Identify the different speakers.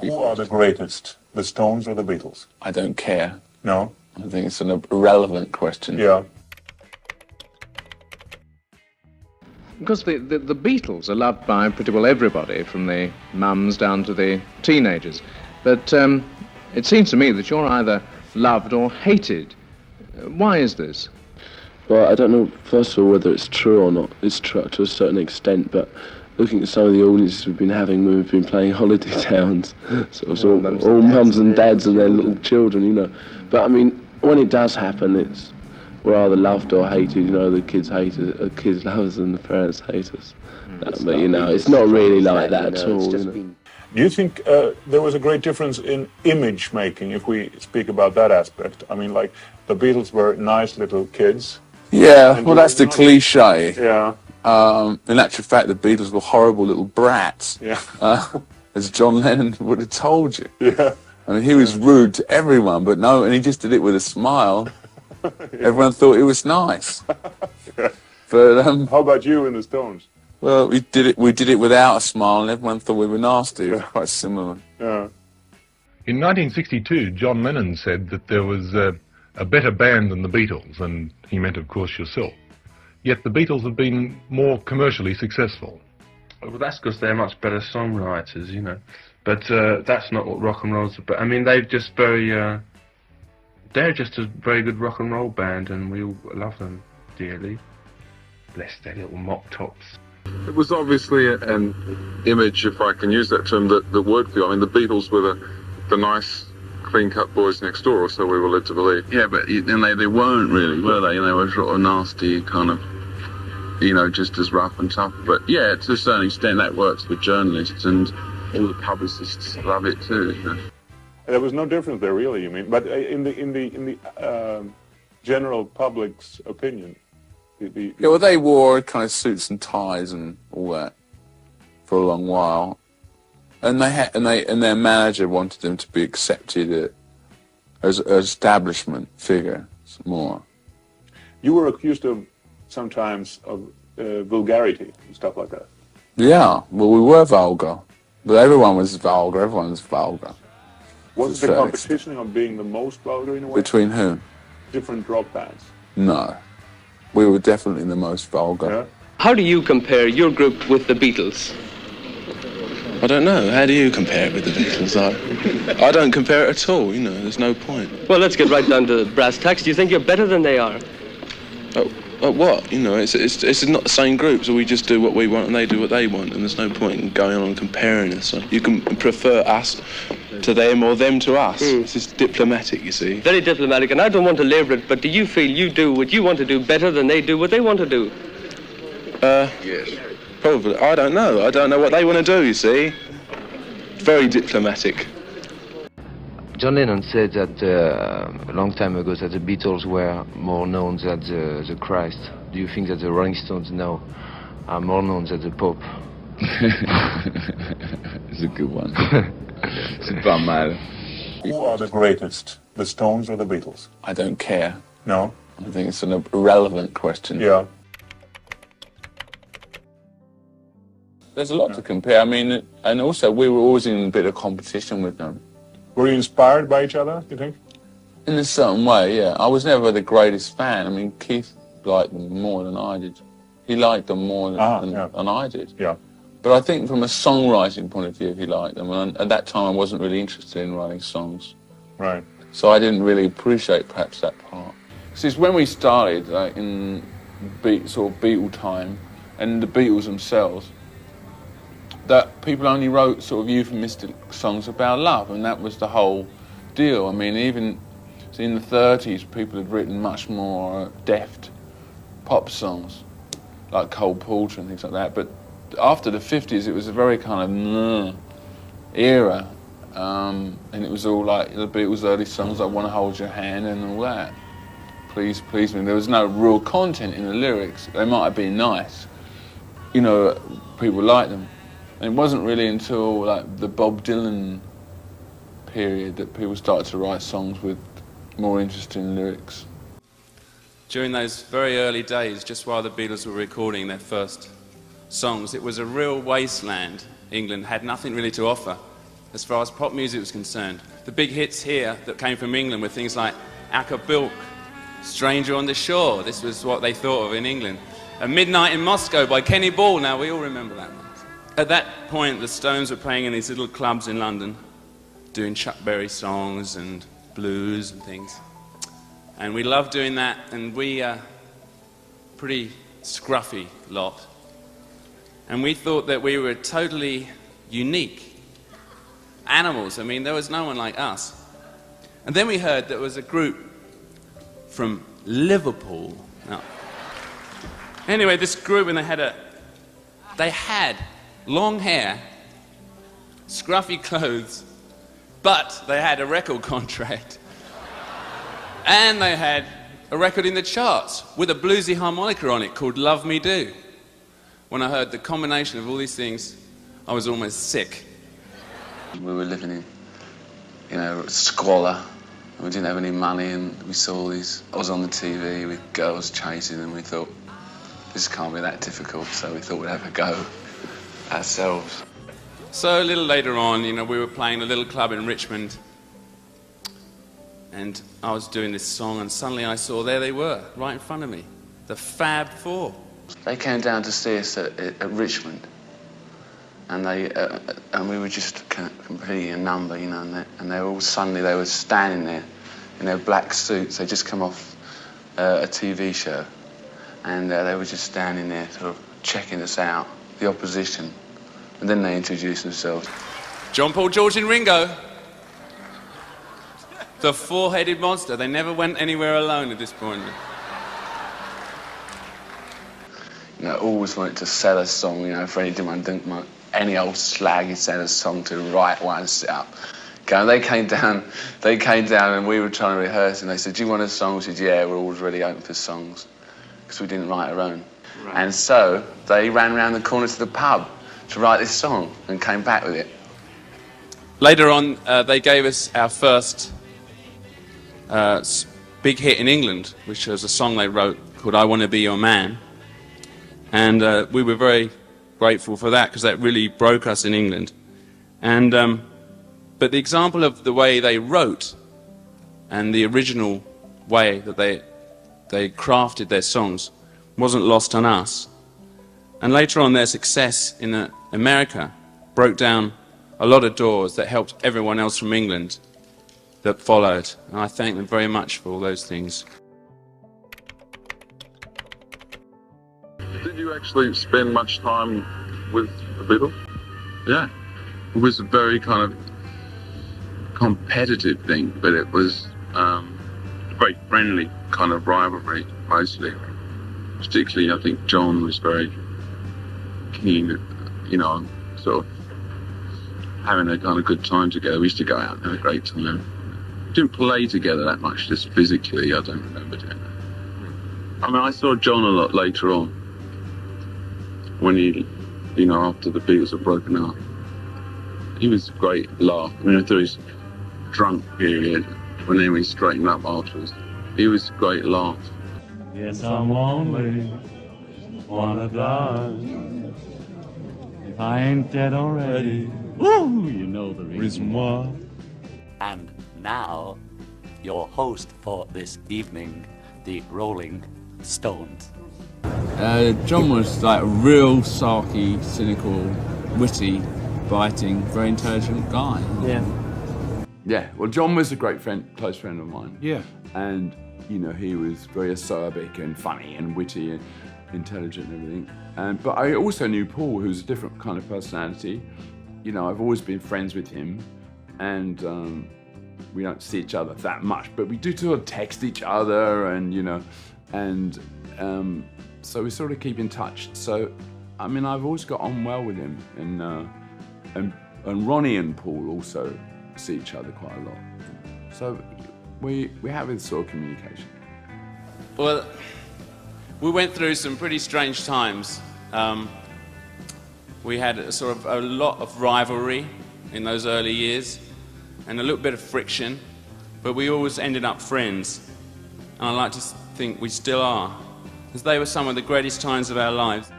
Speaker 1: Who are the greatest, the Stones or the Beatles?
Speaker 2: I don't care.
Speaker 1: No?
Speaker 2: I think it's an irrelevant question.
Speaker 1: Yeah.
Speaker 3: Because the Beatles are loved by pretty well everybody, from the mums down to the teenagers. But it seems to me that you're either loved or hated. Why is this?
Speaker 4: Well, I don't know, first of all, whether it's true or not. It's true to a certain extent, but looking at some of the audiences we've been having when we've been playing Holiday Towns, sort of all mums and dads and their little children, you know. But I mean, when it does happen, we're either loved or hated, you know, the kids hate us, kids love us and the parents hate us. But, you know, it's not really like that at all, you know.
Speaker 1: Do you think there was a great difference in image making, if we speak about that aspect? I mean, like, the Beatles were nice little kids.
Speaker 2: Yeah, well, that's the cliche.
Speaker 1: Yeah.
Speaker 2: In actual fact, the Beatles were horrible little brats.
Speaker 1: Yeah.
Speaker 2: As John Lennon would have told you.
Speaker 1: Yeah.
Speaker 2: I mean, he was rude to everyone, but no, and he just did it with a smile. Yeah. Everyone thought it was nice.
Speaker 1: Yeah.
Speaker 2: But
Speaker 1: how about you and the Stones?
Speaker 2: Well, we did it without a smile, and everyone thought we were nasty. It was quite similar.
Speaker 1: Yeah.
Speaker 5: In 1962, John Lennon said that there was a better band than the Beatles, and he meant, of course, yourself. Yet the Beatles have been more commercially successful.
Speaker 6: Well, that's because they're much better songwriters, you know. But that's not what rock and roll's about. I mean, they're just a very good rock and roll band, and we all love them dearly. Bless their little mop tops.
Speaker 7: It was obviously an image, if I can use that term, that worked for you. I mean, the Beatles were the nice, clean-cut boys next door, or so we were led to believe.
Speaker 8: Yeah, but then they weren't really, were they? They were sort of nasty, kind of, you know, just as rough and tough. But yeah, to a certain extent, that works for journalists, and all the publicists love it too. You know?
Speaker 1: There was no difference there, really. You mean, but in the general public's opinion.
Speaker 2: Yeah, well, they wore kind of suits and ties and all that for a long while, and their manager wanted them to be accepted as an establishment figure more.
Speaker 1: You were accused of sometimes of vulgarity and stuff like that.
Speaker 2: Yeah, well, we were vulgar, but everyone was vulgar. Everyone was vulgar.
Speaker 1: Was the competition on being the most vulgar in a way?
Speaker 2: Between whom?
Speaker 1: Different rock bands.
Speaker 2: No. We were definitely the most vulgar.
Speaker 1: Yeah.
Speaker 9: How do you compare your group with the Beatles?
Speaker 4: I don't know. How do you compare it with the Beatles? I don't compare it at all, you know. There's no point.
Speaker 9: Well, let's get right down to brass tacks. Do you think you're better than they are?
Speaker 4: What? You know, it's not the same group, so we just do what we want and they do what they want, and there's no point in going on and comparing us. So you can prefer us to them or them to us. It's just diplomatic, you see.
Speaker 9: Very diplomatic, and I don't want to labour it, but do you feel you do what you want to do better than they do what they want to do?
Speaker 4: Yes. Probably. I don't know. I don't know what they want to do, you see. Very diplomatic.
Speaker 10: John Lennon said that a long time ago that the Beatles were more known than the Christ. Do you think that the Rolling Stones now are more known than the Pope?
Speaker 2: It's a good one. C'est pas mal.
Speaker 1: Who are the greatest, the Stones or the Beatles?
Speaker 2: I don't care.
Speaker 1: No?
Speaker 2: I think it's an irrelevant question.
Speaker 1: Yeah.
Speaker 2: There's a lot to compare. I mean, and also we were always in a bit of competition with them.
Speaker 1: Were you inspired by each other, do you think?
Speaker 2: In a certain way, yeah. I was never the greatest fan. I mean, Keith liked them more than I did. He liked them more than I did.
Speaker 1: Yeah.
Speaker 2: But I think from a songwriting point of view, he liked them. And at that time, I wasn't really interested in writing songs.
Speaker 1: Right.
Speaker 2: So I didn't really appreciate perhaps that part. Since when we started, like in sort of Beatle time, and the Beatles themselves, that people only wrote sort of euphemistic songs about love, and that was the whole deal. I mean, even in the 30s, people had written much more deft pop songs, like Cole Porter and things like that. But after the 50s, it was a very kind of era, and it was all like the Beatles' early songs like "Wanna Hold Your Hand" and all that. Please, please me. There was no real content in the lyrics. They might have been nice, you know, people liked them. And it wasn't really until like the Bob Dylan period that people started to write songs with more interesting lyrics.
Speaker 11: During those very early days, just while the Beatles were recording their first songs, it was a real wasteland. England had nothing really to offer. as far as pop music was concerned. The big hits here that came from England were things like Acapulco, Stranger on the Shore. This was what they thought of in England. And Midnight in Moscow by Kenny Ball. Now, we all remember that one. At that point, the Stones were playing in these little clubs in London, doing Chuck Berry songs and blues and things. And we loved doing that, and we, pretty scruffy lot. And we thought that we were totally unique animals. I mean, there was no one like us. And then we heard there was a group from Liverpool. Now, anyway, this group, and they had long hair, scruffy clothes, but they had a record contract. And they had a record in the charts with a bluesy harmonica on it called Love Me Do. When I heard the combination of all these things, I was almost sick.
Speaker 8: We were living in, you know, squalor. We didn't have any money, and we saw these. I was on the TV with girls chasing them. We thought, this can't be that difficult, so we thought we'd have a go ourselves.
Speaker 11: So a little later on, you know, we were playing a little club in Richmond, and I was doing this song, and suddenly I saw there they were, right in front of me, the Fab Four. They came down to see us at Richmond, and we were just completely a number, you know, and they were all suddenly, they were standing there in their black suits. They'd just come off a TV show, and they were just standing there sort of checking us out, the opposition, and then they introduced themselves. John, Paul, George and Ringo. The four-headed monster. They never went anywhere alone at this point. You know, always wanted to sell a song, you know, for any old slag he'd send a song to write one, sit up. Okay, they came down and we were trying to rehearse, and they said, do you want a song? We said, yeah, we're always really open for songs, because we didn't write our own. Right. And so they ran round the corner to the pub to write this song and came back with it. Later on, they gave us our first big hit in England, which was a song they wrote called I Want to Be Your Man. And we were very grateful for that, because that really broke us in England. And but the example of the way they wrote and the original way that they crafted their songs wasn't lost on us. And later on, their success in America broke down a lot of doors that helped everyone else from England that followed. And I thank them very much for all those things.
Speaker 7: Did you actually spend much time with the Beatles?
Speaker 8: Yeah. It was a very kind of competitive thing, but it was a very friendly kind of rivalry, mostly. Particularly, I think John was very keen, you know, sort of having a kind of good time together. We used to go out and have a great time. We didn't play together that much, just physically. I don't remember doing that. I mean, I saw John a lot later on, when he, you know, after the Beatles had broken up. He was a great laugh. I mean, through his drunk period, when then we straightened up afterwards, he was a great laugh.
Speaker 12: Yes, I'm lonely, wanna die. If I ain't dead already, woo, you know the reason why.
Speaker 13: And now, your host for this evening, the Rolling Stones.
Speaker 2: John was like a real sarky, cynical, witty, biting, very intelligent guy.
Speaker 12: Yeah.
Speaker 2: Yeah, well, John was a great friend, close friend of mine.
Speaker 12: Yeah.
Speaker 2: And, you know, he was very acerbic and funny and witty and intelligent and everything. But I also knew Paul, who's a different kind of personality. You know, I've always been friends with him, and we don't see each other that much, but we do sort of text each other, and, you know, and so we sort of keep in touch. So, I mean, I've always got on well with him, and Ronnie and Paul also see each other quite a lot. So we have this sort of communication.
Speaker 11: Well, we went through some pretty strange times. We had a lot of rivalry in those early years, and a little bit of friction, but we always ended up friends. And I like to think we still are, because they were some of the greatest times of our lives.